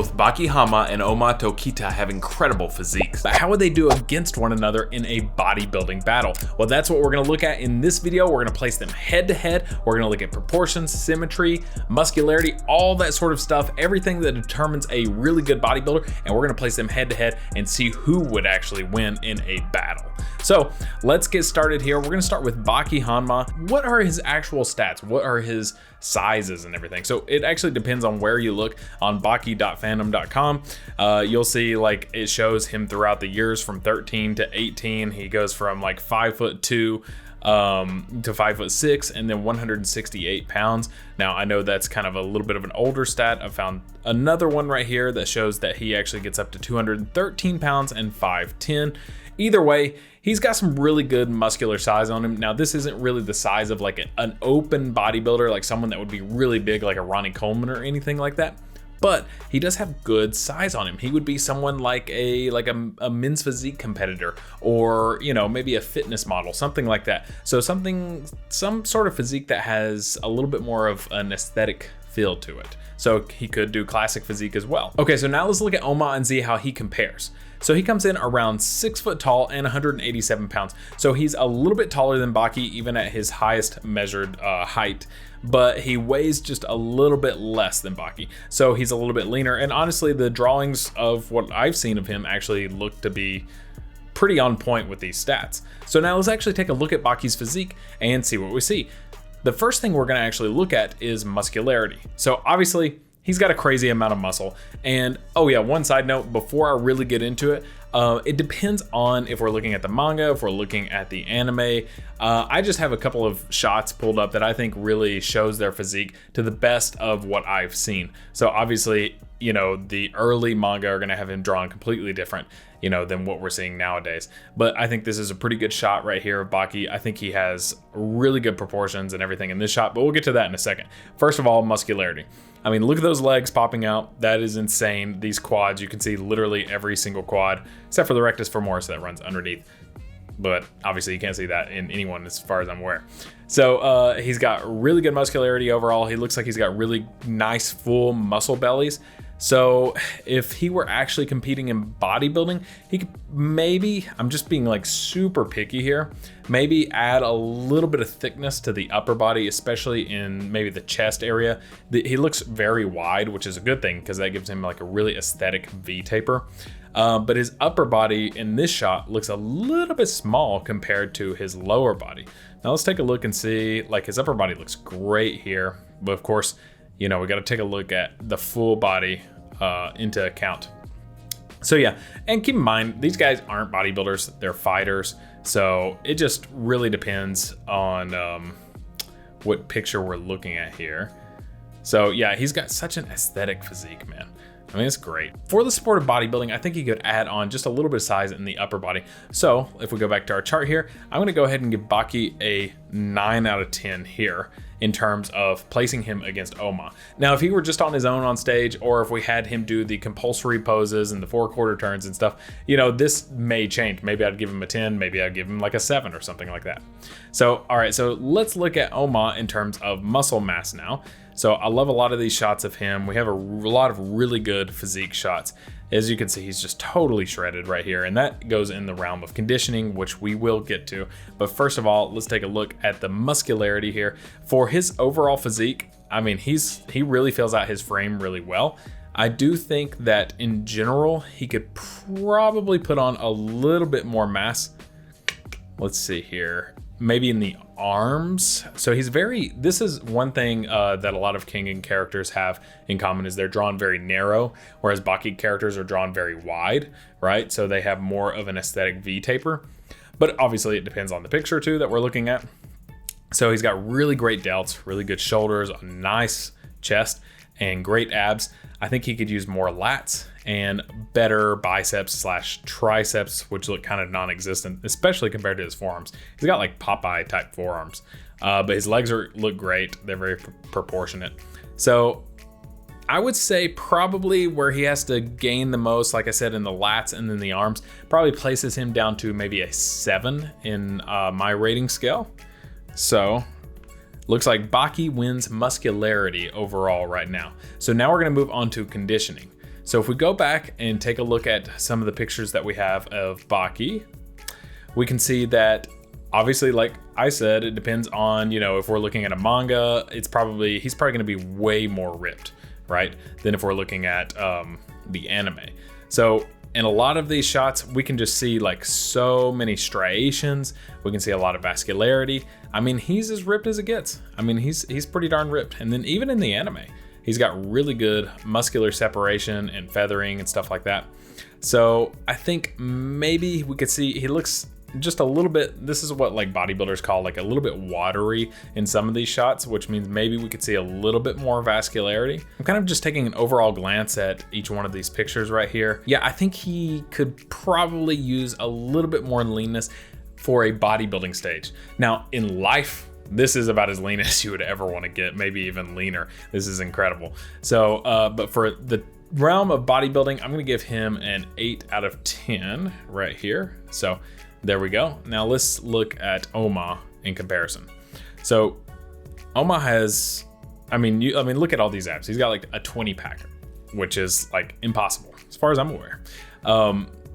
Both Baki Hanma and Ohma Tokita have incredible physiques, but how would they do against one another in a bodybuilding battle? Well, that's what we're gonna look at in this video. We're gonna place them head to head. We're gonna look at proportions, symmetry, muscularity, all that sort of stuff, everything that determines a really good bodybuilder, and we're gonna place them head to head and see who would actually win in a battle. So let's get started here. We're gonna start with Baki Hanma. What are his actual stats? What are his sizes and everything? So it actually depends on where you look. On Baki.fandom.com, you'll see like it shows him throughout the years from 13 to 18. He goes from like 5'2" to 5'6", and then 168 pounds. Now I know that's kind of a little bit of an older stat. I found another one right here that shows that he actually gets up to 213 pounds and 5'10". Either way, he's got some really good muscular size on him. Now, this isn't really the size of like an open bodybuilder, like someone that would be really big, like a Ronnie Coleman or anything like that. But he does have good size on him. He would be someone like a men's physique competitor, or maybe a fitness model, something like that. So some sort of physique that has a little bit more of an aesthetic feel to it. So he could do classic physique as well. Okay, so now let's look at Ohma and see how he compares. So he comes in around 6 foot tall and 187 pounds. So he's a little bit taller than Baki, even at his highest measured height, but he weighs just a little bit less than Baki. So he's a little bit leaner. And honestly, the drawings of what I've seen of him actually look to be pretty on point with these stats. So now let's actually take a look at Baki's physique and see what we see. The first thing we're gonna actually look at is muscularity. So obviously, he's got a crazy amount of muscle. And oh yeah, one side note before I really get into it, it depends on if we're looking at the manga, if we're looking at the anime. I just have a couple of shots pulled up that I think really shows their physique to the best of what I've seen. So obviously, the early manga are gonna have him drawn completely different, than what we're seeing nowadays. But I think this is a pretty good shot right here of Baki. I think he has really good proportions and everything in this shot, but we'll get to that in a second. First of all, muscularity. I mean, look at those legs popping out. That is insane. These quads, you can see literally every single quad, except for the rectus femoris that runs underneath. But obviously you can't see that in anyone as far as I'm aware. So he's got really good muscularity overall. He looks like he's got really nice full muscle bellies. So if he were actually competing in bodybuilding, he could maybe, I'm just being like super picky here, maybe add a little bit of thickness to the upper body, especially in maybe the chest area. He looks very wide, which is a good thing because that gives him like a really aesthetic V taper. But his upper body in this shot looks a little bit small compared to his lower body. Now let's take a look and see, like his upper body looks great here, but of course, we got to take a look at the full body into account. So yeah, and keep in mind, these guys aren't bodybuilders, they're fighters. So it just really depends on what picture we're looking at here. So yeah, he's got such an aesthetic physique, man. I mean, it's great. For the sport of bodybuilding, I think he could add on just a little bit of size in the upper body. So if we go back to our chart here, I'm gonna go ahead and give Baki a 9 out of 10 here in terms of placing him against Ohma. Now, if he were just on his own on stage, or if we had him do the compulsory poses and the 4/4 turns and stuff, this may change. Maybe I'd give him a 10, maybe I'd give him like a 7 or something like that. So, all right, so let's look at Ohma in terms of muscle mass now. So I love a lot of these shots of him. We have a lot of really good physique shots. As you can see, he's just totally shredded right here. And that goes in the realm of conditioning, which we will get to. But first of all, let's take a look at the muscularity here. For his overall physique, I mean, he really fills out his frame really well. I do think that in general, he could probably put on a little bit more mass. Let's see here. Maybe in the arms. So this is one thing that a lot of Kengan characters have in common, is they're drawn very narrow, whereas Baki characters are drawn very wide, right? So they have more of an aesthetic V taper, but obviously it depends on the picture too that we're looking at. So he's got really great delts, really good shoulders, a nice chest, and great abs. I think he could use more lats and better biceps / triceps, which look kind of non-existent, especially compared to his forearms. He's got like Popeye type forearms, but his legs look great. They're very proportionate. So I would say probably where he has to gain the most, like I said, in the lats and then the arms, probably places him down to maybe a 7 in my rating scale. So looks like Baki wins muscularity overall right now. So now we're gonna move on to conditioning. So if we go back and take a look at some of the pictures that we have of Baki, we can see that obviously, like I said, it depends on, if we're looking at a manga, he's probably going to be way more ripped, right, than if we're looking at the anime. So in a lot of these shots, we can just see like so many striations. We can see a lot of vascularity. I mean, he's as ripped as it gets. I mean, he's pretty darn ripped. And then even in the anime, he's got really good muscular separation and feathering and stuff like that. So I think maybe we could see he looks just a little bit, this is what like bodybuilders call like a little bit watery in some of these shots, which means maybe we could see a little bit more vascularity. I'm kind of just taking an overall glance at each one of these pictures right here. Yeah, I think he could probably use a little bit more leanness for a bodybuilding stage. Now in life, this is about as lean as you would ever want to get, maybe even leaner. This is incredible. So, but for the realm of bodybuilding, I'm gonna give him an 8 out of 10 right here. So there we go. Now let's look at Ohma in comparison. So Ohma has, look at all these abs. He's got like a 20 pack, which is like impossible as far as I'm aware.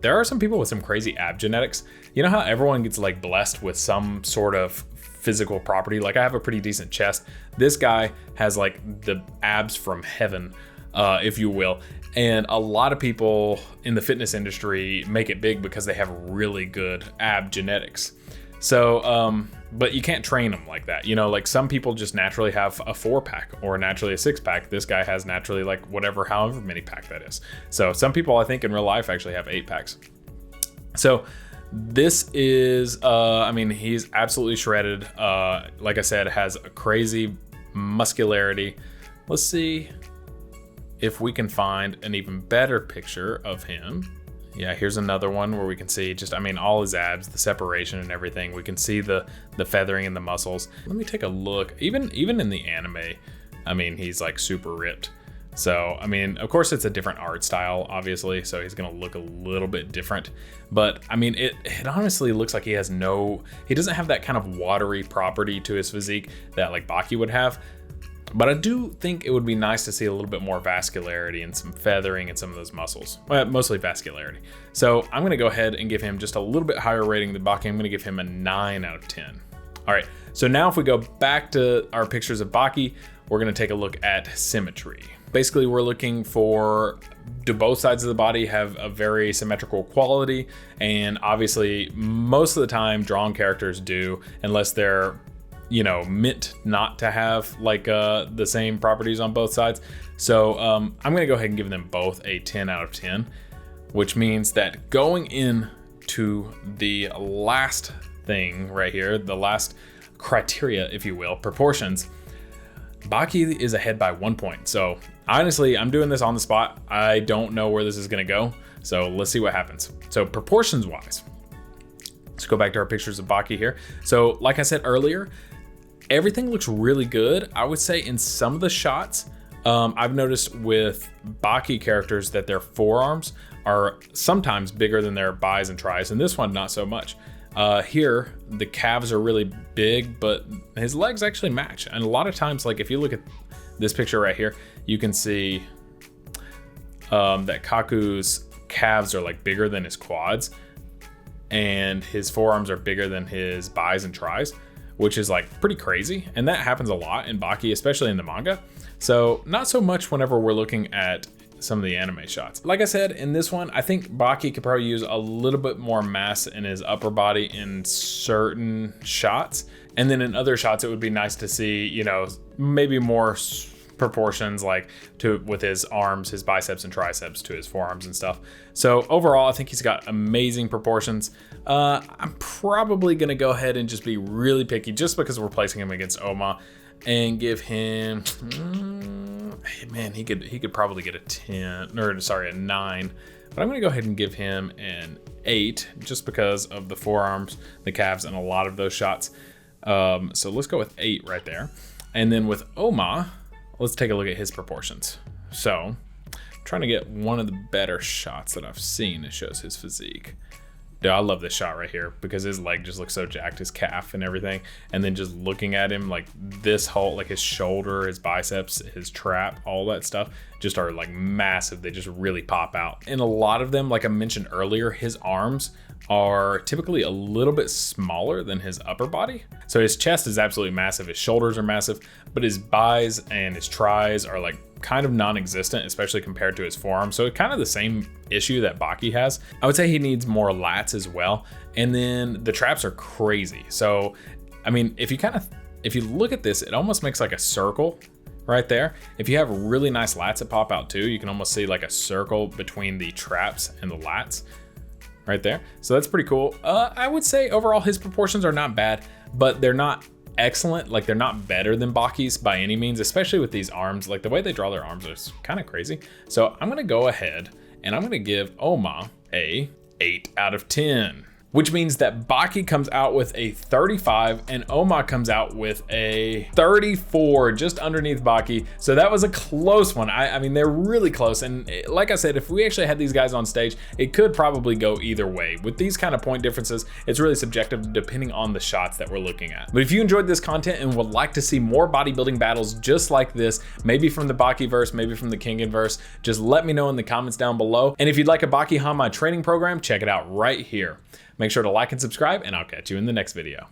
There are some people with some crazy ab genetics. You know how everyone gets like blessed with some sort of physical property? Like I have a pretty decent chest. This guy has like the abs from heaven, if you will. And a lot of people in the fitness industry make it big because they have really good ab genetics. So, but you can't train them like that. Like some people just naturally have a 4-pack or naturally a 6-pack. This guy has naturally like however many pack that is. So some people I think in real life actually have 8-packs. So this is, he's absolutely shredded. Like I said, has a crazy muscularity. Let's see if we can find an even better picture of him. Yeah, here's another one where we can see just, all his abs, the separation and everything. We can see the feathering and the muscles. Let me take a look. Even in the anime, he's like super ripped. So, of course it's a different art style, obviously, so he's gonna look a little bit different. But it honestly looks like he doesn't have that kind of watery property to his physique that like Baki would have. But I do think it would be nice to see a little bit more vascularity and some feathering in some of those muscles, mostly vascularity. So I'm gonna go ahead and give him just a little bit higher rating than Baki. I'm gonna give him a 9 out of 10. All right, so now if we go back to our pictures of Baki, we're gonna take a look at symmetry. Basically, we're looking for, do both sides of the body have a very symmetrical quality? And obviously, most of the time, drawn characters do, unless they're meant not to have like the same properties on both sides. So I'm gonna go ahead and give them both a 10 out of 10, which means that going into the last thing right here, the last criteria, if you will, proportions, Baki is ahead by 1 point. So honestly, I'm doing this on the spot. I don't know where this is gonna go. So let's see what happens. So proportions wise, let's go back to our pictures of Baki here. So like I said earlier, everything looks really good. I would say in some of the shots, I've noticed with Baki characters that their forearms are sometimes bigger than their bis and tris, and this one not so much. Here, the calves are really big, but his legs actually match. And a lot of times, like if you look at this picture right here, you can see that Kaku's calves are like bigger than his quads, and his forearms are bigger than his bis and tris, which is like pretty crazy. And that happens a lot in Baki, especially in the manga. So not so much whenever we're looking at some of the anime shots. Like I said, in this one, I think Baki could probably use a little bit more mass in his upper body in certain shots. And then in other shots, it would be nice to see, maybe more proportions like with his arms, his biceps and triceps to his forearms and stuff. So overall, I think he's got amazing proportions. I'm probably gonna go ahead and just be really picky just because we're placing him against Ohma and give him, man, he could probably get a 9, but I'm gonna go ahead and give him an 8 just because of the forearms, the calves, and a lot of those shots. So let's go with 8 right there. And then with Ohma, let's take a look at his proportions. So I'm trying to get one of the better shots that I've seen that shows his physique. Dude, I love this shot right here because his leg just looks so jacked, his calf and everything. And then just looking at him, like this whole, like his shoulder, his biceps, his trap, all that stuff just are like massive. They just really pop out. And a lot of them, like I mentioned earlier, his arms are typically a little bit smaller than his upper body. So his chest is absolutely massive. His shoulders are massive, but his bis and his tris are like kind of non-existent, especially compared to his forearm. So it's kind of the same issue that Baki has. I would say he needs more lats as well. And then the traps are crazy. So, I mean, if you look at this, it almost makes like a circle right there. If you have really nice lats that pop out too, you can almost see like a circle between the traps and the lats right there. So that's pretty cool. I would say overall his proportions are not bad, but they're not excellent. Like they're not better than Baki's by any means, especially with these arms. Like the way they draw their arms is kind of crazy. So I'm gonna go ahead and I'm gonna give Ohma a 8 out of 10. Which means that Baki comes out with a 35 and Ohma comes out with a 34, just underneath Baki. So that was a close one. I mean, they're really close. And like I said, if we actually had these guys on stage, it could probably go either way. With these kind of point differences, it's really subjective depending on the shots that we're looking at. But if you enjoyed this content and would like to see more bodybuilding battles just like this, maybe from the Baki verse, maybe from the Kengan verse, just let me know in the comments down below. And if you'd like a Baki Hanma training program, check it out right here. Make sure to like and subscribe, and I'll catch you in the next video.